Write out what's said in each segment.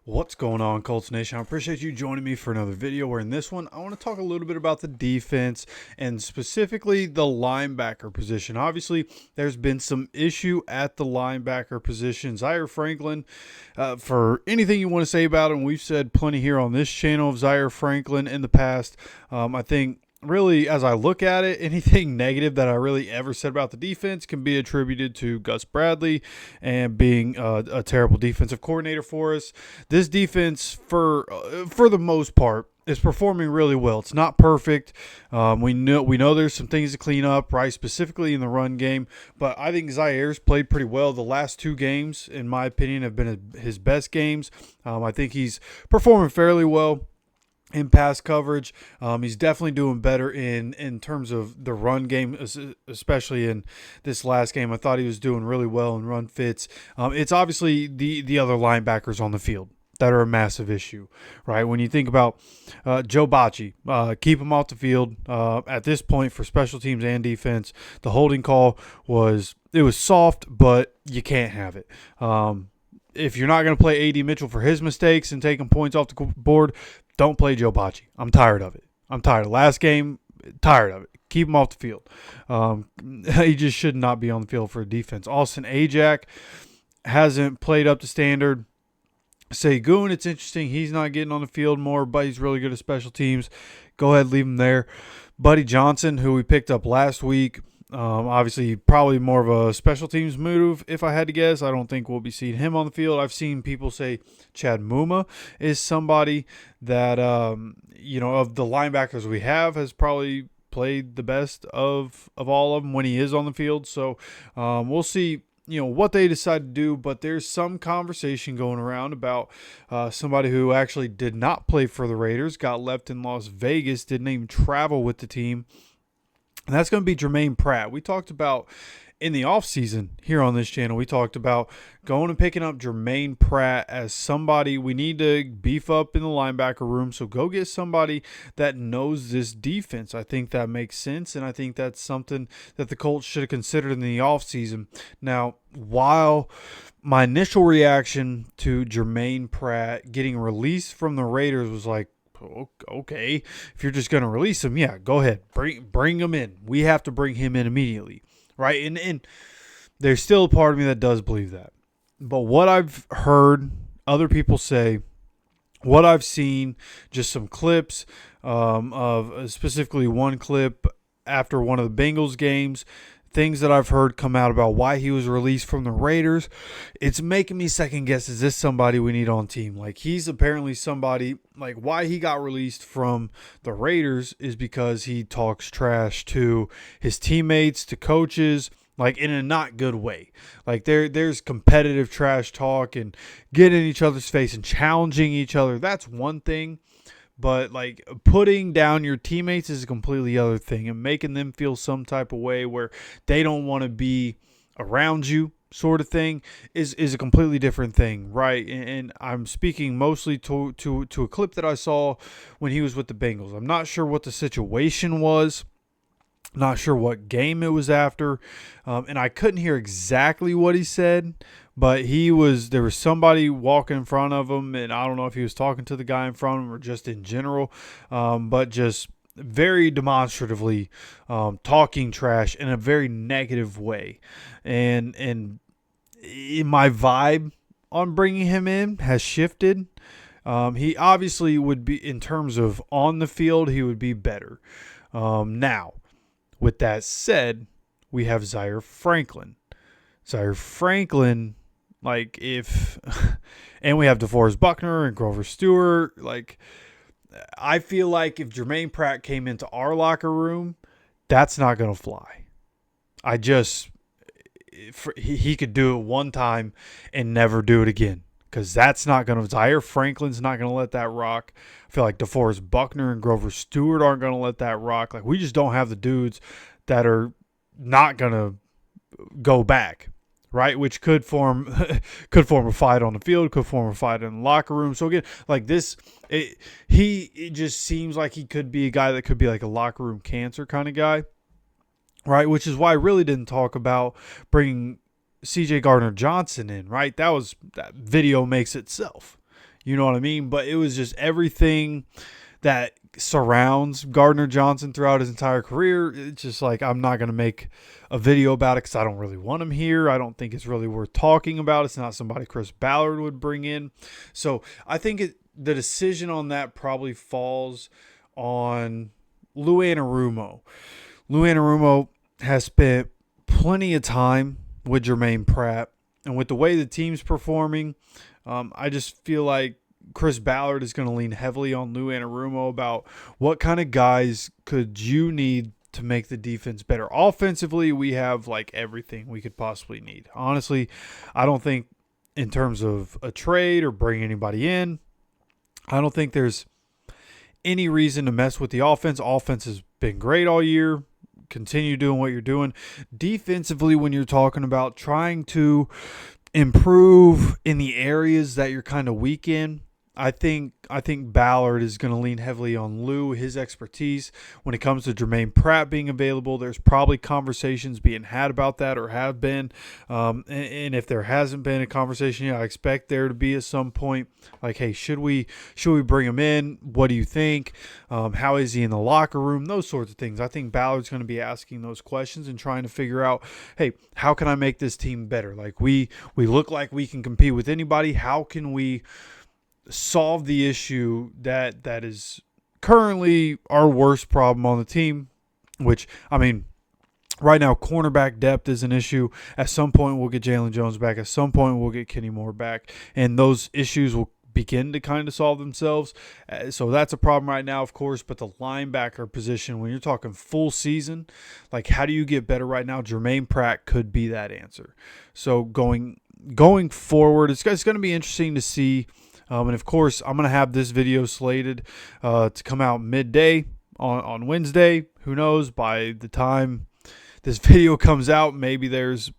What's going on, Colts Nation? I appreciate you joining me for another video where in this one, I want to talk a little bit about the defense and specifically the linebacker position. Obviously, there's been some issue at the linebacker position. Zaire Franklin, for anything you want to say about him, we've said plenty here on this channel of Zaire Franklin in the past. I think really, as I look at it, anything negative that I really ever said about the defense can be attributed to Gus Bradley and being a terrible defensive coordinator for us. This defense, for the most part, is performing really well. It's not perfect. We know there's some things to clean up, right? Specifically in the run game, but I think Zaire's played pretty well. The last two games, in my opinion, have been his best games. I think he's performing fairly well in pass coverage. He's definitely doing better in terms of the run game, especially in this last game. I thought he was doing really well in run fits. It's obviously the other linebackers on the field that are a massive issue, right? When you think about Joe Bacci, keep him off the field at this point for special teams and defense. The holding call was soft, but you can't have it. If you're not going to play A.D. Mitchell for his mistakes and taking points off the board, don't play Joe Bacci. I'm tired of it. I'm tired of last game. Tired of it. Keep him off the field. He just should not be on the field for defense. Austin Ajak hasn't played up to standard. Segun, it's interesting. He's not getting on the field more, but he's really good at special teams. Go ahead, leave him there. Buddy Johnson, who we picked up last week, obviously probably more of a special teams move, if I had to guess. I don't think we'll be seeing him on the field. I've seen people say Chad Muma is somebody that, of the linebackers we have has probably played the best of all of them when he is on the field. So we'll see what they decide to do, but there's some conversation going around about somebody who actually did not play for the Raiders, got left in Las Vegas, didn't even travel with the team. And that's going to be Germaine Pratt. We talked about in the offseason here on this channel, we talked about going and picking up Germaine Pratt as somebody we need to beef up in the linebacker room. So go get somebody that knows this defense. I think that makes sense, and I think that's something that the Colts should have considered in the offseason. Now, while my initial reaction to Germaine Pratt getting released from the Raiders was like, okay, if you're just going to release him, yeah, go ahead. Bring him in. We have to bring him in immediately, right? And there's still a part of me that does believe that. But what I've heard other people say, what I've seen, just some clips of specifically one clip after one of the Bengals games, things that I've heard come out about why he was released from the Raiders, it's making me second guess, is this somebody we need on team? Like, he's apparently somebody, like, why he got released from the Raiders is because he talks trash to his teammates, to coaches, like in a not good way. Like there's competitive trash talk and getting in each other's face and challenging each other. That's one thing. But, like, putting down your teammates is a completely other thing, and making them feel some type of way where they don't want to be around you sort of thing is a completely different thing, right? And I'm speaking mostly to a clip that I saw when he was with the Bengals. I'm not sure what the situation was. Not sure what game it was after, and I couldn't hear exactly what he said, but there was somebody walking in front of him, and I don't know if he was talking to the guy in front of him or just in general, but just very demonstratively talking trash in a very negative way. And my vibe on bringing him in has shifted. He obviously would be, in terms of on the field, he would be better. Now, with that said, we have Zaire Franklin. Zaire Franklin, like and we have DeForest Buckner and Grover Stewart. Like, I feel like if Germaine Pratt came into our locker room, that's not going to fly. He could do it one time and never do it again. Because that's not going to – Zaire Franklin's not going to let that rock. I feel like DeForest Buckner and Grover Stewart aren't going to let that rock. Like, we just don't have the dudes that are not going to go back, right? Which could form a fight on the field, could form a fight in the locker room. So, again, like this – it just seems like he could be a guy that could be like a locker room cancer kind of guy, right? Which is why I really didn't talk about bringing – C.J. Gardner-Johnson in, right? That video makes itself. You know what I mean? But it was just everything that surrounds Gardner Johnson throughout his entire career. It's just like, I'm not going to make a video about it because I don't really want him here. I don't think it's really worth talking about. It's not somebody Chris Ballard would bring in. So I think the decision on that probably falls on Lou Anarumo. Lou Anarumo has spent plenty of time with Germaine Pratt, and with the way the team's performing, I just feel like Chris Ballard is going to lean heavily on Lou Anarumo about what kind of guys could you need to make the defense better. Offensively, we have like everything we could possibly need. Honestly, I don't think in terms of a trade or bring anybody in, I don't think there's any reason to mess with the offense. Offense has been great all year. Continue doing what you're doing. Defensively, when you're talking about trying to improve in the areas that you're kind of weak in, I think Ballard is going to lean heavily on Lou, his expertise. When it comes to Germaine Pratt being available, there's probably conversations being had about that, or have been. And if there hasn't been a conversation yet, I expect there to be at some point. Like, hey, should we bring him in? What do you think? How is he in the locker room? Those sorts of things. I think Ballard's going to be asking those questions and trying to figure out, hey, how can I make this team better? Like, we look like we can compete with anybody. How can we solve the issue that is currently our worst problem on the team? Which, I mean, right now, cornerback depth is an issue. At some point, we'll get Jalen Jones back. At some point, we'll get Kenny Moore back. And those issues will begin to kind of solve themselves. So that's a problem right now, of course. But the linebacker position, when you're talking full season, like, how do you get better right now? Germaine Pratt could be that answer. So going forward, it's going to be interesting to see. And, of course, I'm going to have this video slated to come out midday on Wednesday. Who knows? By the time this video comes out, maybe there's,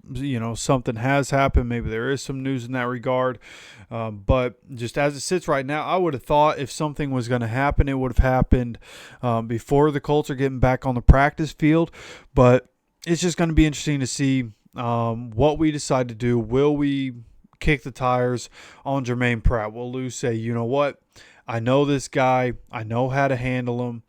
something has happened. Maybe there is some news in that regard. But just as it sits right now, I would have thought if something was going to happen, it would have happened before the Colts are getting back on the practice field. But it's just going to be interesting to see what we decide to do. Will we kick the tires on Germaine Pratt? Will Lou say, you know what? I know this guy. I know how to handle him.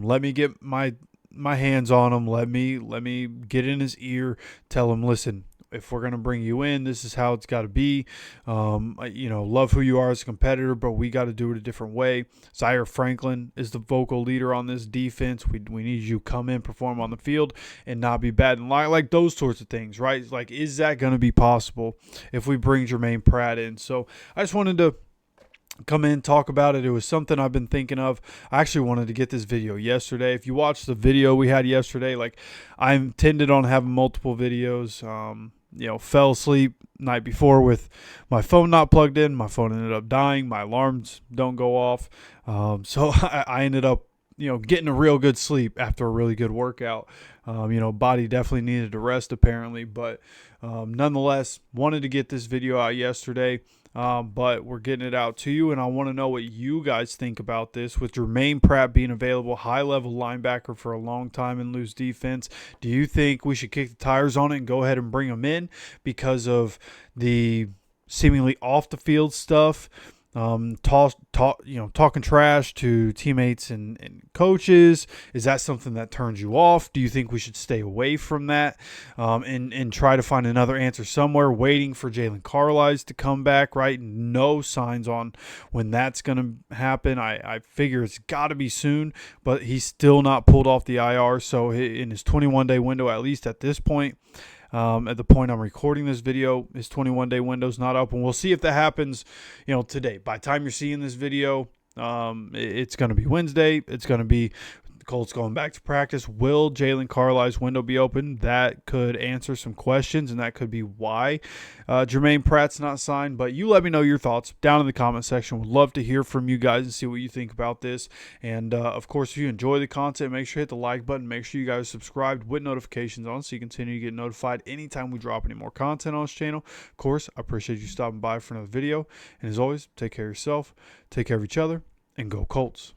Let me get my hands on him. Let me get in his ear. Tell him, listen, if we're going to bring you in, this is how it's got to be. Love who you are as a competitor, but we got to do it a different way. Zaire Franklin is the vocal leader on this defense. We need you to come in, perform on the field, and not be bad and like those sorts of things, right? Like, is that going to be possible if we bring Germaine Pratt in? So I just wanted to come in, talk about it. It was something I've been thinking of. I actually wanted to get this video yesterday. If you watched the video we had yesterday, like, I intended on having multiple videos. Fell asleep night before with my phone not plugged in. My phone ended up dying. My alarms don't go off. So I ended up, getting a real good sleep after a really good workout. Body definitely needed to rest apparently, but nonetheless, wanted to get this video out yesterday. But we're getting it out to you, and I want to know what you guys think about this. With Germaine Pratt being available, high-level linebacker for a long time in Lou's defense, do you think we should kick the tires on it and go ahead and bring him in because of the seemingly off-the-field stuff? Talking trash to teammates and coaches. Is that something that turns you off? Do you think we should stay away from that and try to find another answer somewhere, waiting for Jalen Carlisle to come back, right? No signs on when that's going to happen. I figure it's got to be soon, but he's still not pulled off the IR. So in his 21-day window, at least at this point, at the point I'm recording this video, his 21-day window is not open. We'll see if that happens, today. By the time you're seeing this video, it's going to be Wednesday. It's going to be the Colts going back to practice. Will Jalen Carlisle's window be open? That could answer some questions, and that could be why Germaine Pratt's not signed. But you let me know your thoughts down in the comment section. Would love to hear from you guys and see what you think about this. And, of course, if you enjoy the content, make sure you hit the like button. Make sure you guys subscribe with notifications on so you continue to get notified anytime we drop any more content on this channel. Of course, I appreciate you stopping by for another video. And, as always, take care of yourself, take care of each other, and go Colts.